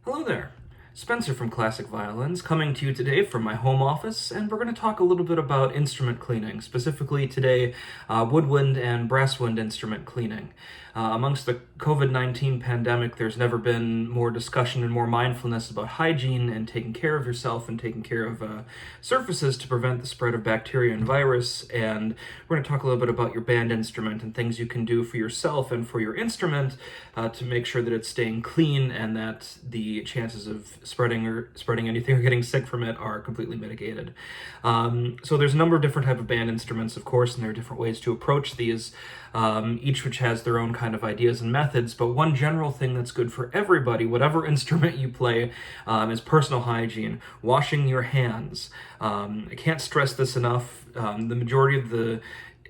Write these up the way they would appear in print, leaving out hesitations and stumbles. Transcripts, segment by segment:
Hello there. Spencer from Classic Violins coming to you today from my home office, and we're going to talk a little bit about instrument cleaning, specifically today woodwind and brasswind instrument cleaning. Amongst the COVID-19 pandemic, there's never been more discussion and more mindfulness about hygiene and taking care of yourself and taking care of surfaces to prevent the spread of bacteria and virus. And we're going to talk a little bit about your band instrument and things you can do for yourself and for your instrument to make sure that it's staying clean and that the chances of spreading anything or getting sick from it are completely mitigated. So there's a number of different type of band instruments, of course, and there are different ways to approach these, each which has their own kind of ideas and methods. But one general thing that's good for everybody, whatever instrument you play, is personal hygiene, washing your hands. I can't stress this enough. The majority of the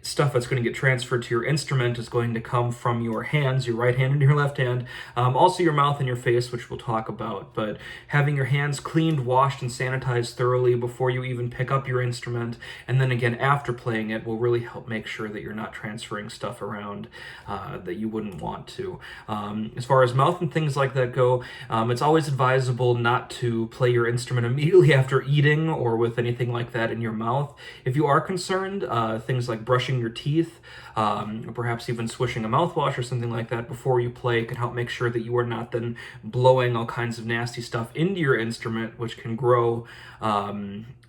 stuff that's going to get transferred to your instrument is going to come from your hands, your right hand and your left hand, also your mouth and your face, which we'll talk about. But having your hands cleaned, washed, and sanitized thoroughly before you even pick up your instrument, and then again after playing it, will really help make sure that you're not transferring stuff around that you wouldn't want to. As far as mouth and things like that go, it's always advisable not to play your instrument immediately after eating or with anything like that in your mouth. If you are concerned, things like brushing your teeth, or perhaps even swishing a mouthwash or something like that before you play can help make sure that you are not then blowing all kinds of nasty stuff into your instrument, which can grow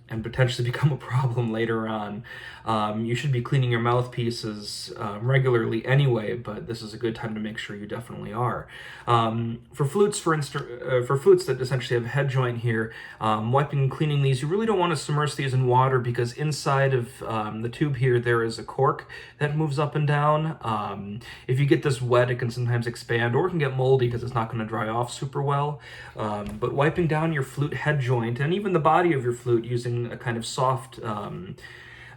and potentially become a problem later on. You should be cleaning your mouthpieces regularly anyway, but this is a good time to make sure you definitely are. For flutes, for flutes that essentially have a head joint here, wiping and cleaning these, you really don't want to submerge these in water because inside of the tube here there is a cork that moves up and down. If you get this wet, it can sometimes expand or it can get moldy because it's not going to dry off super well. But wiping down your flute head joint and even the body of your flute using a kind of soft,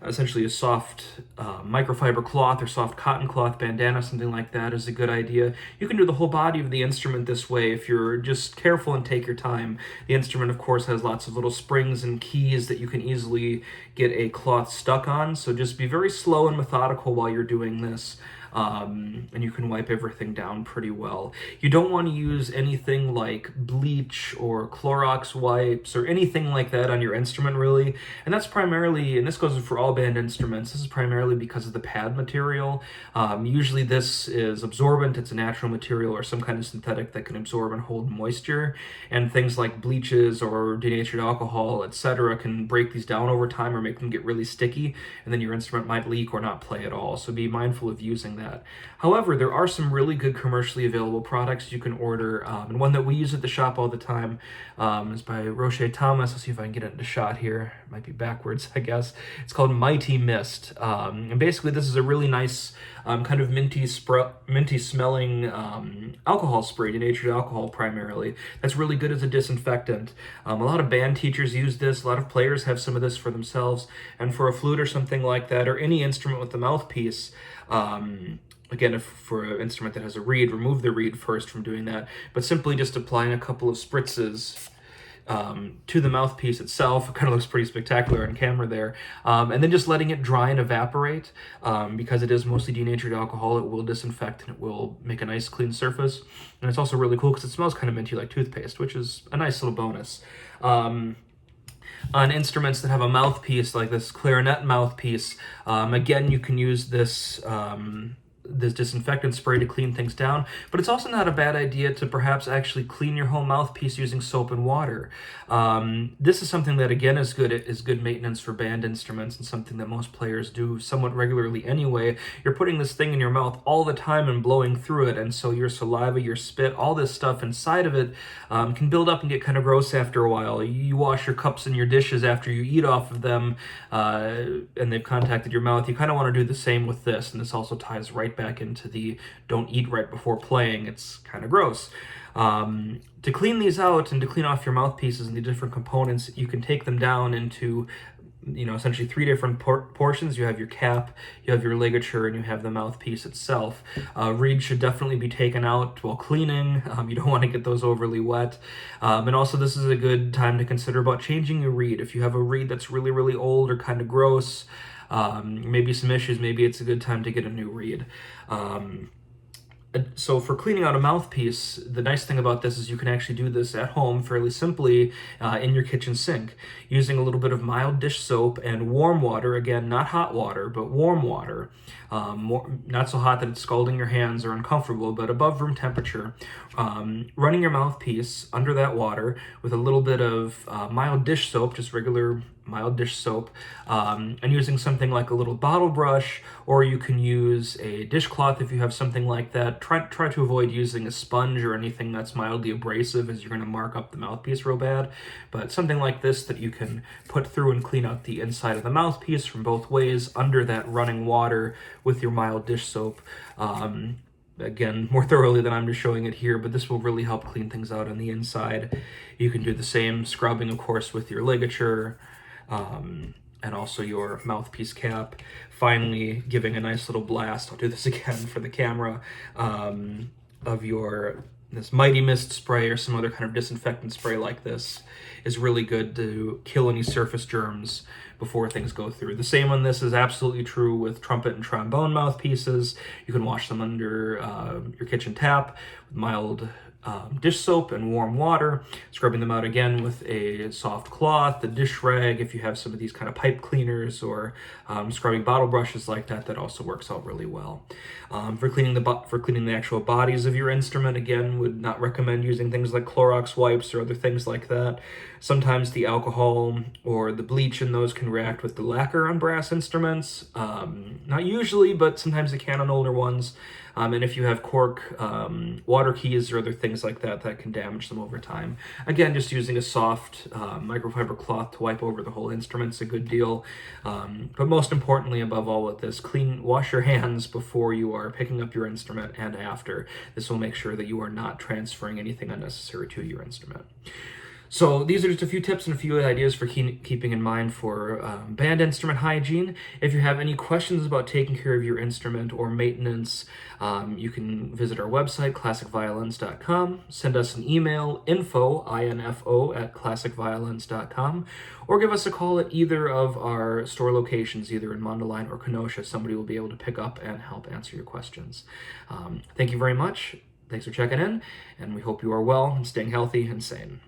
essentially a soft microfiber cloth or soft cotton cloth bandana, something like that is a good idea. You can do the whole body of the instrument this way if you're just careful and take your time. The instrument, of course, has lots of little springs and keys that you can easily get a cloth stuck on, so just be very slow and methodical while you're doing this. And you can wipe everything down pretty well. You don't want to use anything like bleach or Clorox wipes or anything like that on your instrument, really. And that's primarily, and this goes for all band instruments, this is primarily because of the pad material. Usually this is absorbent, it's a natural material or some kind of synthetic that can absorb and hold moisture. And things like bleaches or denatured alcohol, etc., can break these down over time or make them get really sticky, and then your instrument might leak or not play at all. So be mindful of using that. However, there are some really good commercially available products you can order, and one that we use at the shop all the time is by Roche Thomas. Let's see if I can get it into shot here. It might be backwards, I guess. It's called Mighty Mist, and basically this is a really nice kind of minty smelling alcohol spray, denatured alcohol primarily. That's really good as a disinfectant. A lot of band teachers use this. A lot of players have some of this for themselves, and for a flute or something like that, or any instrument with the mouthpiece. Again, if for an instrument that has a reed, remove the reed first from doing that, but simply just applying a couple of spritzes to the mouthpiece itself. It kind of looks pretty spectacular on camera there. And then just letting it dry and evaporate. Because it is mostly denatured alcohol, it will disinfect and it will make a nice clean surface. And it's also really cool because it smells kind of minty like toothpaste, which is a nice little bonus. On instruments that have a mouthpiece like this clarinet mouthpiece, again, you can use this disinfectant spray to clean things down, but it's also not a bad idea to perhaps actually clean your whole mouthpiece using soap and water. This is something that again is good maintenance for band instruments and something that most players do somewhat regularly anyway. You're putting this thing in your mouth all the time and blowing through it, and so your saliva, your spit, all this stuff inside of it can build up and get kind of gross after a while. You wash your cups and your dishes after you eat off of them and they've contacted your mouth. You kind of want to do the same with this, and this also ties right back into the don't eat right before playing. It's kind of gross. To clean these out and to clean off your mouthpieces and the different components, you can take them down into essentially three different portions. You have your cap, you have your ligature, and you have the mouthpiece itself. Reeds should definitely be taken out while cleaning. You don't want to get those overly wet. And also this is a good time to consider about changing your reed. If you have a reed that's really, really old or kind of gross, maybe some issues, maybe it's a good time to get a new reed. So for cleaning out a mouthpiece, the nice thing about this is you can actually do this at home fairly simply in your kitchen sink, using a little bit of mild dish soap and warm water. Again, not hot water, but warm water. Not so hot that it's scalding your hands or uncomfortable, but above room temperature. Running your mouthpiece under that water with a little bit of mild dish soap, just regular mild dish soap, and using something like a little bottle brush, or you can use a dishcloth if you have something like that. Try to avoid using a sponge or anything that's mildly abrasive, as you're going to mark up the mouthpiece real bad. But something like this that you can put through and clean out the inside of the mouthpiece from both ways under that running water with your mild dish soap. Again, more thoroughly than I'm just showing it here, but this will really help clean things out on the inside. You can do the same scrubbing, of course, with your ligature, and also your mouthpiece cap. Finally, giving a nice little blast, I'll do this again for the camera, of this Mighty Mist spray or some other kind of disinfectant spray like this is really good to kill any surface germs before things go through. The same on this is absolutely true with trumpet and trombone mouthpieces. You can wash them under your kitchen tap with mild dish soap and warm water, scrubbing them out again with a soft cloth, a dish rag. If you have some of these kind of pipe cleaners or scrubbing bottle brushes like that, that also works out really well. For cleaning the actual bodies of your instrument, again, would not recommend using things like Clorox wipes or other things like that. Sometimes the alcohol or the bleach in those can react with the lacquer on brass instruments. Not usually, but sometimes it can on older ones. And if you have cork, water keys, or other things like that, that can damage them over time. Again, just using a soft microfiber cloth to wipe over the whole instrument's a good deal. But most importantly, above all with this, wash your hands before you are picking up your instrument and after. This will make sure that you are not transferring anything unnecessary to your instrument. So these are just a few tips and a few ideas for keeping in mind for band instrument hygiene. If you have any questions about taking care of your instrument or maintenance, you can visit our website, classicviolins.com, send us an email, info at classicviolins.com, or give us a call at either of our store locations, either in Mundelein or Kenosha. Somebody will be able to pick up and help answer your questions. Thank you very much. Thanks for checking in, and we hope you are well and staying healthy and sane.